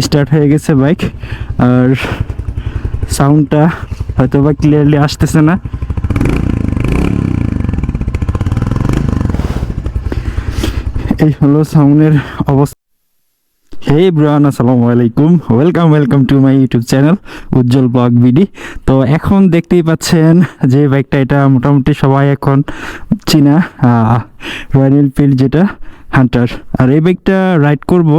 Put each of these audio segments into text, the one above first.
Start হয়ে গেছে bike, আর সাউন্ডটা হয়তো বা ক্লিয়ারলি আসতেছে না। এই হলো সাউন্ডের অবস্থা। হে ব্রান, আসসালামু আলাইকুম, welcome to my YouTube channel Ujjwal blog BD. তো এখন দেখতেই পাচ্ছেন যে বাইকটা, এটা মোটামুটি সবাই এখন চিনা, রয়্যাল এনফিল্ড, যেটা হান্টার। আর এই বাইকটা রাইড করব,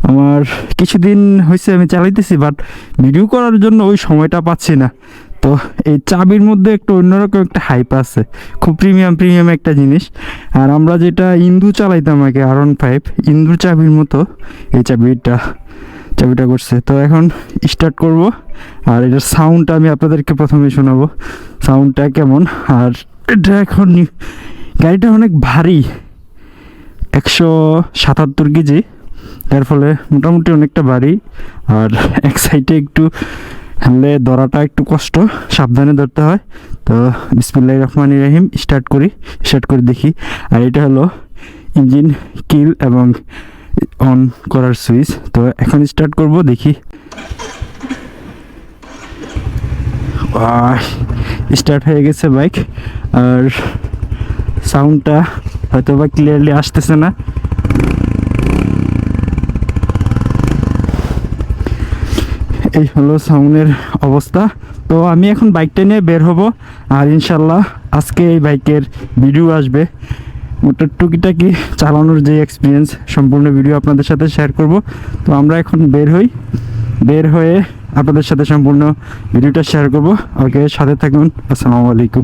আমার কিছুদিন হয়েছে আমি চালাইতেছি, বাট ভিডিও করার জন্য ওই সময়টা পাচ্ছি না। তো এই চাবির মধ্যে একটা অন্যরকম একটা হাইপ আছে, খুব প্রিমিয়াম একটা জিনিস। আর আমরা যেটা ইন্দু চালাইতাম আগে, R15 ইন্দুর চাবির মতো এই চাবিটা করছে। তো এখন স্টার্ট করব, আর এটার সাউন্ডটা আমি আপনাদেরকে প্রথমে শোনাবো, সাউন্ডটা কেমন। আর এটা এখন গাড়িটা অনেক ভারী, 177 কেজি, এর ফলে মোটামুটি অনেকটা ভারী। আর এক সাইডে একটু হলে ধরাটা একটু কষ্ট, সাবধানে ধরতে হয়। তো বিসমিল্লাহির রহমানির রহিম, স্টার্ট করে দেখি। আর এটা হলো ইঞ্জিন কিল এবং অন করার সুইচ। তো এখন স্টার্ট করব, দেখি। স্টার্ট হয়ে গেছে বাইক, আর সাউন্ডটা হয়তো বা ক্লিয়ারলি আসতেছে না। এই হলো সাউন্ডের অবস্থা। তো আমি এখন বাইকটা নিয়ে বের হব, আর ইনশাল্লাহ আজকে এই বাইকের ভিডিও আসবে, ওটার টুকিটাকি চালানোর যে এক্সপিরিয়েন্স, সম্পূর্ণ ভিডিও আপনাদের সাথে শেয়ার করব। তো আমরা এখন বের হয়ে আপনাদের সাথে সম্পূর্ণ ভিডিওটা শেয়ার করব। ওকে, সাথে থাকুন। আসসালামু আলাইকুম।